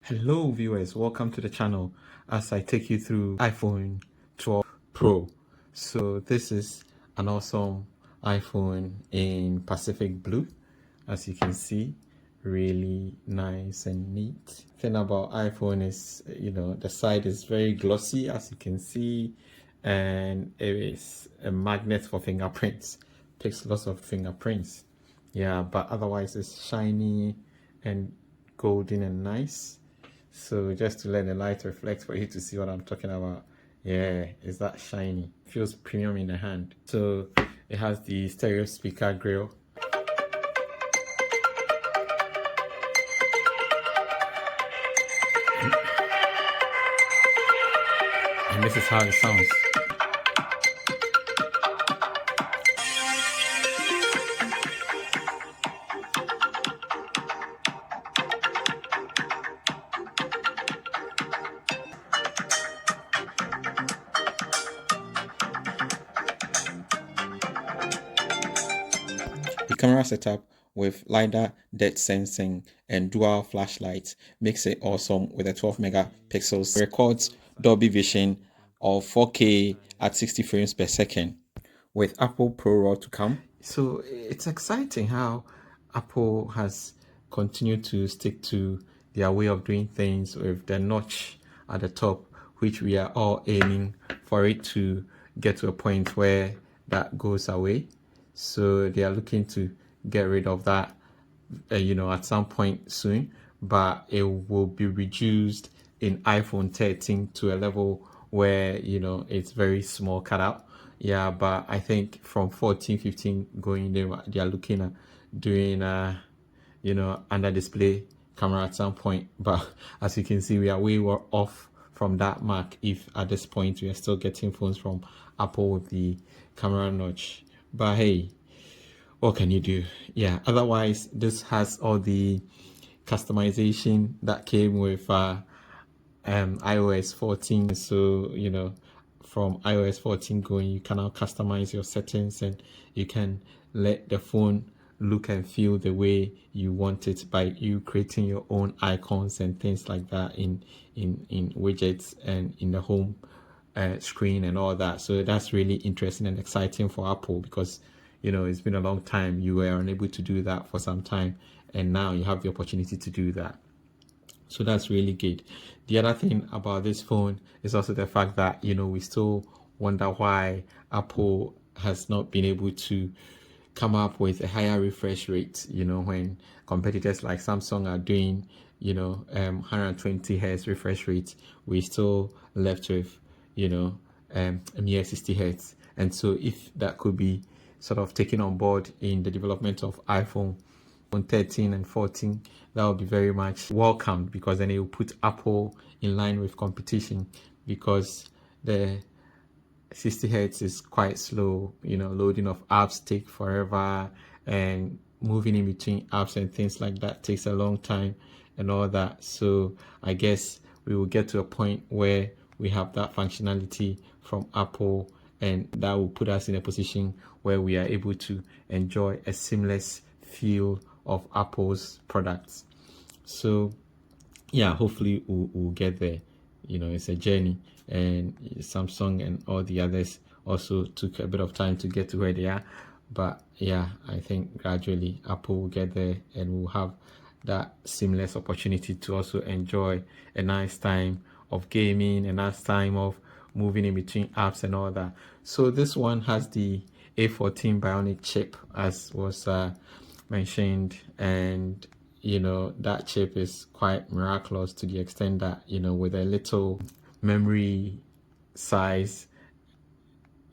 Hello viewers, welcome to the channel as I take you through iPhone 12 Pro. So this is an awesome iPhone in Pacific Blue. As you can see, really nice and neat. Thing about iPhone is, the side is very glossy, as you can see, and it is a magnet for fingerprints. Takes lots of fingerprints. Yeah, but otherwise it's shiny and golden and nice. So just to let the light reflect for you to see what I'm talking about. Yeah, it's that shiny. Feels premium in the hand. So it has the stereo speaker grill. And this is how it sounds. The camera setup with LiDAR depth sensing and dual flashlights makes it awesome with a 12 megapixels. Records Dolby Vision of 4K at 60 frames per second with Apple Pro Raw to come. So it's exciting how Apple has continued to stick to their way of doing things with the notch at the top, which we are all aiming for it to get to a point where that goes away. So they are looking to get rid of that, at some point soon, but it will be reduced in iPhone 13 to a level where, it's very small cutout. Yeah, but I think from 14, 15 going, they are looking at doing, under display camera at some point. But as you can see, we are way off from that mark if at this point we are still getting phones from Apple with the camera notch. But hey, what can you do? Yeah, otherwise this has all the customization that came with iOS 14. So from iOS 14 going, you can now customize your settings and you can let the phone look and feel the way you want it by you creating your own icons and things like that in widgets and in the home screen and all that. So that's really interesting and exciting for Apple because it's been a long time. You were unable to do that for some time, and now you have the opportunity to do that. So that's really good. The other thing about this phone is also the fact that we still wonder why Apple has not been able to come up with a higher refresh rate, when competitors like Samsung are doing 120 hertz refresh rate, we still left with a mere 60 hertz. And so if that could be sort of taken on board in the development of iPhone 13 and 14, that would be very much welcomed, because then it will put Apple in line with competition, because the 60 hertz is quite slow. Loading of apps take forever, and moving in between apps and things like that takes a long time and all that. So I guess we will get to a point where we have that functionality from Apple, and that will put us in a position where we are able to enjoy a seamless feel of Apple's products. So yeah, hopefully we'll get there. It's a journey, and Samsung and all the others also took a bit of time to get to where they are. But yeah, I think gradually Apple will get there, and we'll have that seamless opportunity to also enjoy a nice time of gaming, a nice time of moving in between apps and all that. So this one has the A14 Bionic Chip, as was mentioned, and that chip is quite miraculous to the extent that with a little memory size,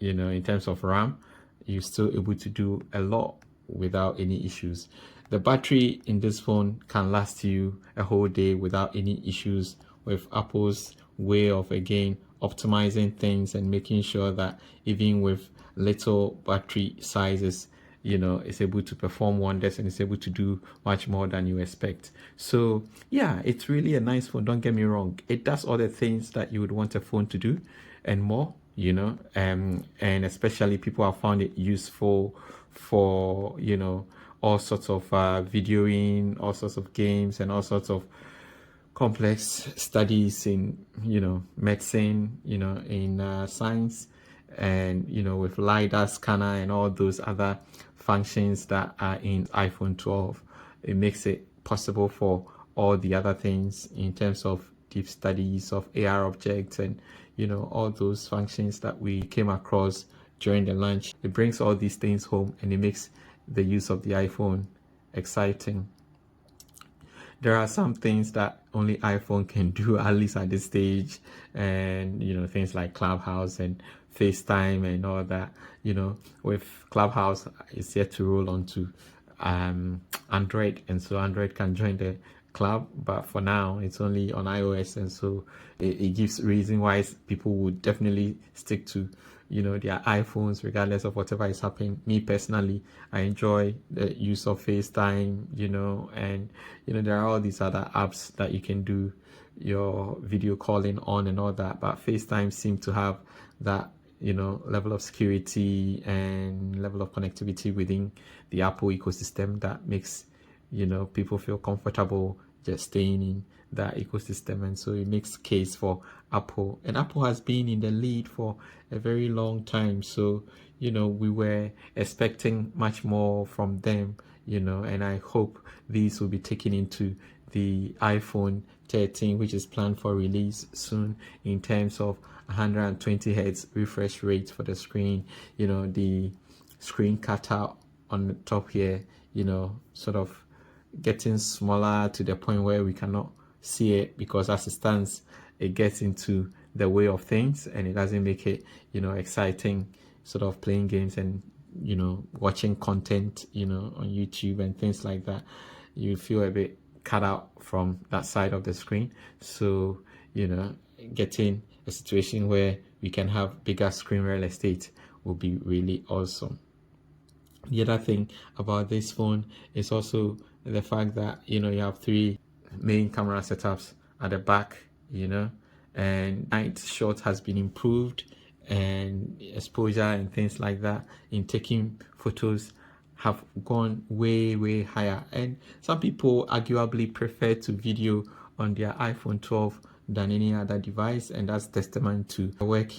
in terms of RAM, you're still able to do a lot without any issues. The battery in this phone can last you a whole day without any issues, with Apple's way of again optimizing things and making sure that even with little battery sizes, it's able to perform wonders, and it's able to do much more than you expect. So yeah, it's really a nice phone, don't get me wrong. It does all the things that you would want a phone to do and more, and especially people have found it useful for all sorts of videoing, all sorts of games, and all sorts of complex studies in, medicine, in science, and with LiDAR scanner and all those other functions that are in iPhone 12, it makes it possible for all the other things in terms of deep studies of AR objects and all those functions that we came across during the launch. It brings all these things home, and it makes the use of the iPhone exciting. There are some things that only iPhone can do, at least at this stage, and things like Clubhouse and FaceTime and all that. With Clubhouse, it's yet to roll onto Android, and so Android can join the club, but for now it's only on iOS, and so it gives reason why people would definitely stick to their iPhones regardless of whatever is happening. Me personally, I enjoy the use of FaceTime, and there are all these other apps that you can do your video calling on and all that, but FaceTime seems to have that level of security and level of connectivity within the Apple ecosystem that makes people feel comfortable just staying in that ecosystem, and so it makes case for Apple. And Apple has been in the lead for a very long time, so we were expecting much more from them, and I hope these will be taken into the iPhone 13, which is planned for release soon, in terms of 120 Hz refresh rate for the screen, the screen cutout on the top here, sort of getting smaller to the point where we cannot see it, because as it stands, it gets into the way of things and it doesn't make it exciting, sort of playing games and watching content on YouTube and things like that. You feel a bit cut out from that side of the screen, so getting a situation where we can have bigger screen real estate will be really awesome. The other thing about this phone is also the fact that you have three main camera setups at the back, and night shot has been improved, and exposure and things like that in taking photos have gone way higher, and some people arguably prefer to video on their iPhone 12 than any other device, and that's testament to the work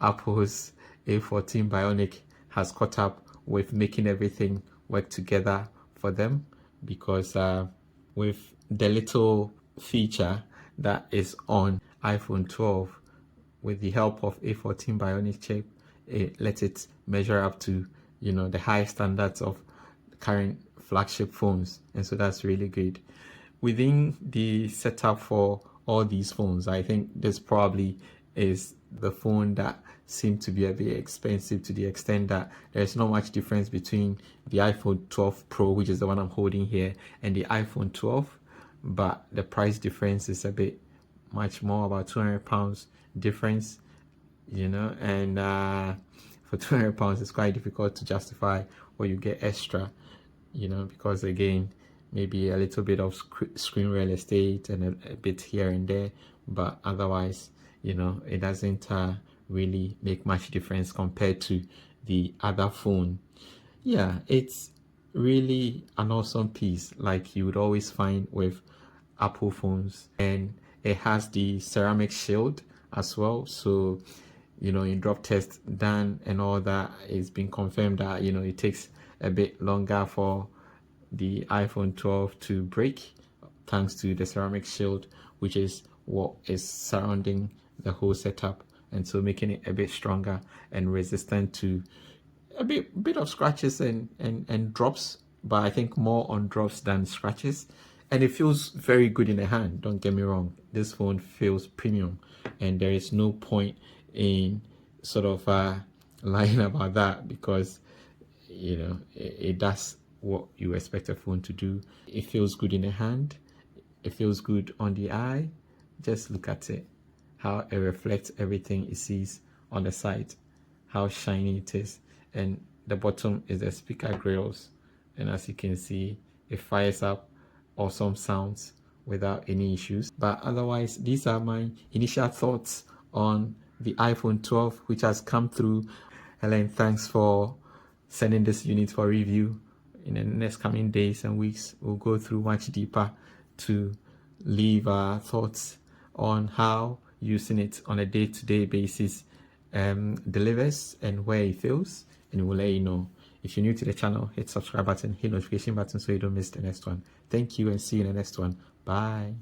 Apple's A14 Bionic has caught up with, making everything work together for them, because with the little feature that is on iPhone 12, with the help of A14 Bionic Chip, it lets it measure up to the high standards of current flagship phones, and so that's really good. Within the setup for all these phones, I think this probably is the phone that seemed to be a bit expensive, to the extent that there's not much difference between the iPhone 12 Pro, which is the one I'm holding here, and the iPhone 12, but the price difference is a bit much more, about £200 difference, and for £200 it's quite difficult to justify what you get extra, because again, maybe a little bit of screen real estate and a bit here and there, but otherwise it doesn't really make much difference compared to the other phone. Yeah, it's really an awesome piece, like you would always find with Apple phones, and it has the ceramic shield as well, so in drop test done and all that, it's been confirmed that it takes a bit longer for the iPhone 12 to break, thanks to the ceramic shield, which is what is surrounding the whole setup, and so making it a bit stronger and resistant to a bit of scratches and drops, but I think more on drops than scratches. And it feels very good in the hand, don't get me wrong. This phone feels premium, and there is no point in sort of lying about that, because it does what you expect a phone to do. It feels good in the hand, it feels good on the eye. Just look at it, how it reflects everything it sees on the side, how shiny it is. And the bottom is the speaker grills, and as you can see, it fires up awesome sounds without any issues. But otherwise, these are my initial thoughts on the iPhone 12, which has come through. Helen, thanks for sending this unit for review. In the next coming days and weeks, we'll go through much deeper to leave our thoughts on how using it on a day-to-day basis delivers and where it fails, and we'll let you know. If you're new to the channel, hit subscribe button, hit notification button so you don't miss the next one. Thank you and see you in the next one. Bye.